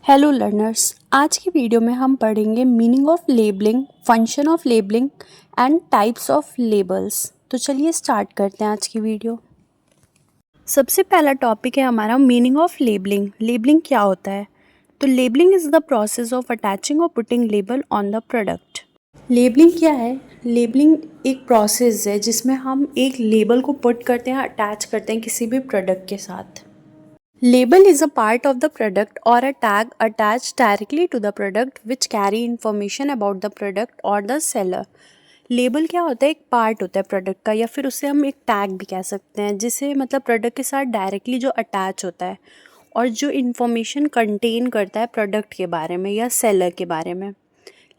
Hello learners, आज की video में हम पढ़ेंगे meaning of labelling, function of labelling and types of labels. तो चलिए स्टार्ट करते हैं आज की वीडियो। सबसे पहला टॉपिक है हमारा मीनिंग ऑफ लेबलिंग। लेबलिंग क्या होता है? तो labelling is the process of attaching और putting label on the product. Labelling क्या है? लेबलिंग एक प्रोसेस है जिसमें हम एक लेबल को पुट करते हैं, अटैच करते हैं किसी भी प्रोडक्ट के साथ। Label is a part of the product or a tag attached directly to the product which carry information about the product or the seller. Label क्या होता है? एक पार्ट होता है प्रोडक्ट का, या फिर उसे हम एक टैग भी कह सकते हैं, जिसे मतलब प्रोडक्ट के साथ डायरेक्टली जो अटैच होता है और जो इन्फॉर्मेशन कंटेन करता है प्रोडक्ट के बारे में या सेलर के बारे में।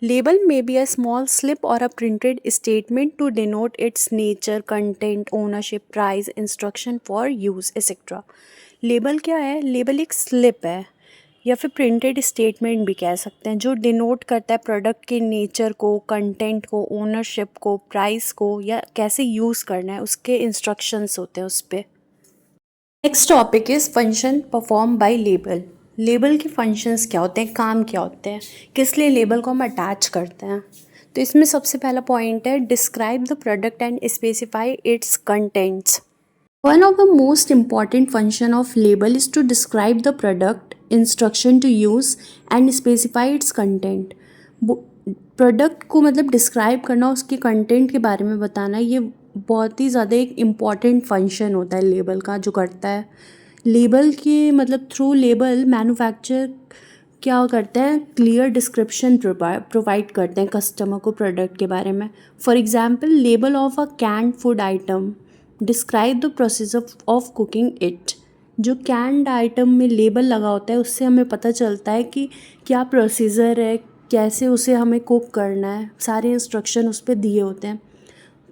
Label may be a small slip or a printed statement to denote its nature, content, ownership, price, instruction for use, etc. Label क्या है? लेबल एक स्लिप है या फिर प्रिंटेड स्टेटमेंट भी कह सकते हैं, जो डिनोट करता है प्रोडक्ट के नेचर को, कंटेंट को, ओनरशिप को, प्राइस को, या कैसे यूज़ करना है, उसके इंस्ट्रक्शंस होते हैं उस पर। Next topic is function perform by label. Label के फंक्शंस क्या होते हैं, काम क्या होते हैं, किस लिए लेबल को हम अटैच करते हैं? तो इसमें सबसे पहला पॉइंट है describe the product and specify it's contents. One of the most important function of label is to describe the product, instruction to use and specify its content. Product को मतलब डिस्क्राइब करना, उसके कंटेंट के बारे में बताना, ये बहुत ही ज़्यादा एक इम्पॉर्टेंट फंक्शन होता है लेबल का, जो करता है। लेबल के मतलब थ्रू लेबल मैन्युफैक्चर क्या करते हैं, क्लियर डिस्क्रिप्शन प्रोवाइड करते हैं कस्टमर को प्रोडक्ट के बारे में। For example, label of a canned food item describe the process of cooking it. जो कैंड आइटम में लेबल लगा होता है उससे हमें पता चलता है कि क्या प्रोसीजर है, कैसे उसे हमें कुक करना है, सारे इंस्ट्रक्शन उस पर दिए होते हैं।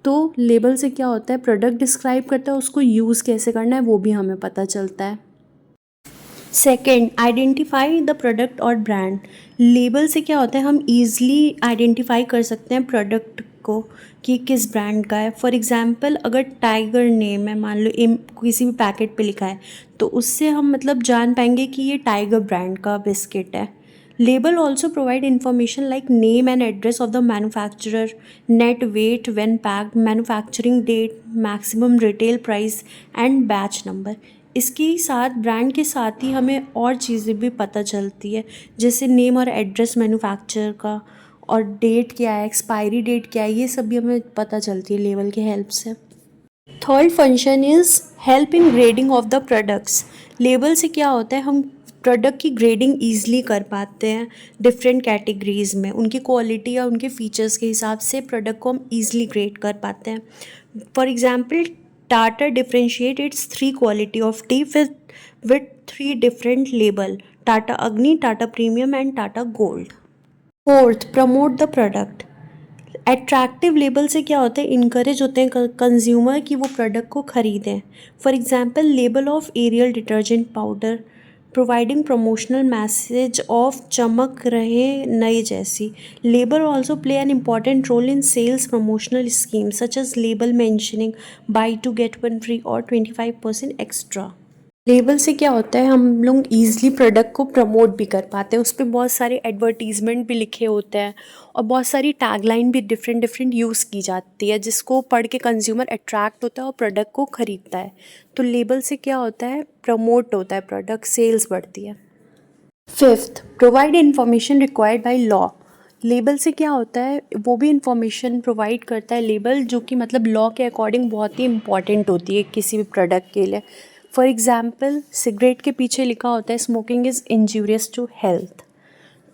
तो लेबल से क्या होता है, प्रोडक्ट डिस्क्राइब करता है, उसको यूज़ कैसे करना है वो भी हमें पता चलता है। सेकेंड, आइडेंटिफाई द प्रोडक्ट और ब्रांड। लेबल से क्या होता है, हम ईज़िली आइडेंटिफाई कर सकते हैं प्रोडक्ट को कि किस ब्रांड का है। फॉर एग्जांपल, अगर टाइगर नेम है, मान लो किसी भी पैकेट पे लिखा है, तो उससे हम मतलब जान पाएंगे कि ये टाइगर ब्रांड का बिस्किट है। Label also provide information like name and address of the manufacturer, net weight when packed, manufacturing date, maximum retail price and batch number. इसके साथ ब्रांड के साथ ही हमें और चीज़ें भी पता चलती है, जैसे नेम और एड्रेस मैन्युफैक्चरर का, और डेट क्या है, एक्सपायरी डेट क्या है, ये सब भी हमें पता चलती है लेबल की हेल्प से। Third function is help in grading of the products. Label से क्या होता है, हम प्रोडक्ट की ग्रेडिंग ईजिली कर पाते हैं डिफरेंट कैटेगरीज़ में, उनकी क्वालिटी या उनके फीचर्स के हिसाब से प्रोडक्ट को हम ईजिली ग्रेड कर पाते हैं। For example, Tata differentiate its 3 quality of tea with 3 different label: Tata Agni, Tata premium and Tata gold. Fourth, promote the product. Attractive label से क्या होता है, इनकरेज होते हैं कंज्यूमर कि वो प्रोडक्ट को ख़रीदें। For example, label of Ariel detergent powder providing promotional message of चमक रहे नए जैसी। Label also play an important role in sales promotional scheme such as label mentioning buy two get one free और 25% extra. Label से क्या होता है, हम लोग ईज़िली प्रोडक्ट को प्रमोट भी कर पाते हैं। उस पर बहुत सारे एडवर्टीज़मेंट भी लिखे होते हैं और बहुत सारी टैगलाइन भी डिफरेंट डिफरेंट यूज़ की जाती है, जिसको पढ़ के कंज्यूमर अट्रैक्ट होता है और प्रोडक्ट को ख़रीदता है। तो लेबल से क्या होता है, प्रमोट होता है प्रोडक्ट, सेल्स बढ़ती है। Fifth, provide information required by law. Label से क्या होता है, वो भी इंफॉर्मेशन प्रोवाइड करता है लेबल, जो कि मतलब लॉ के अकॉर्डिंग बहुत ही इंपॉर्टेंट होती है किसी भी प्रोडक्ट के लिए। फॉर एग्जाम्पल, सिगरेट के पीछे लिखा होता है smoking is injurious to health,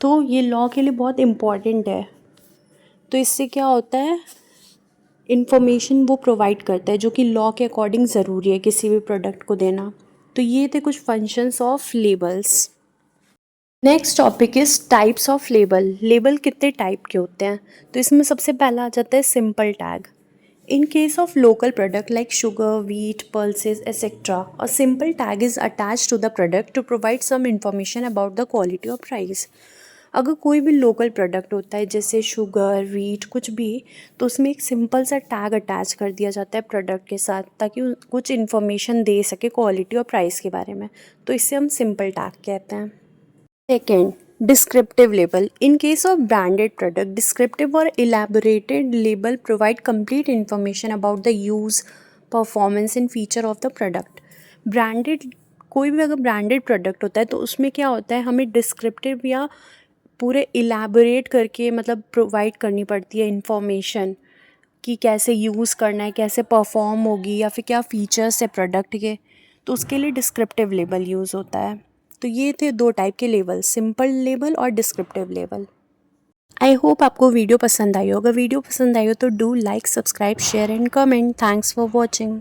तो ये लॉ के लिए बहुत इम्पॉर्टेंट है। तो इससे क्या होता है, इन्फॉर्मेशन वो प्रोवाइड करता है जो कि लॉ के अकॉर्डिंग ज़रूरी है किसी भी प्रोडक्ट को देना। तो ये थे कुछ functions of labels. Next topic is types of label. Label कितने टाइप के होते हैं? तो इसमें सबसे पहला आ जाता है simple tag. In case of local product like sugar, wheat, pulses etcetera, a simple tag is attached to the product to provide some information about the quality और प्राइस। अगर कोई भी लोकल प्रोडक्ट होता है जैसे शुगर, व्हीट, कुछ भी, तो उसमें एक सिंपल सा टैग अटैच कर दिया जाता है प्रोडक्ट के साथ, ताकि कुछ इन्फॉर्मेशन दे सके क्वालिटी और प्राइस के बारे में। तो इससे हम सिंपल टैग कहते हैं। Second, descriptive label. In case of branded product, descriptive or elaborated label provide complete information about the use, performance and feature of the product. Branded, कोई भी अगर ब्रांडेड प्रोडक्ट होता है तो उसमें क्या होता है, हमें डिस्क्रिप्टिव या पूरे इलेबोरेट करके मतलब प्रोवाइड करनी पड़ती है इंफॉर्मेशन कि कैसे यूज़ करना है, कैसे परफॉर्म होगी या फिर क्या फ़ीचर्स है प्रोडक्ट के, तो उसके लिए डिस्क्रिप्टिव लेबल यूज़ होता है। तो ये थे दो टाइप के लेबल, सिंपल लेबल और डिस्क्रिप्टिव लेबल। आई होप आपको वीडियो पसंद आई हो। अगर वीडियो पसंद आई हो तो do like, subscribe, share and comment. Thanks for watching.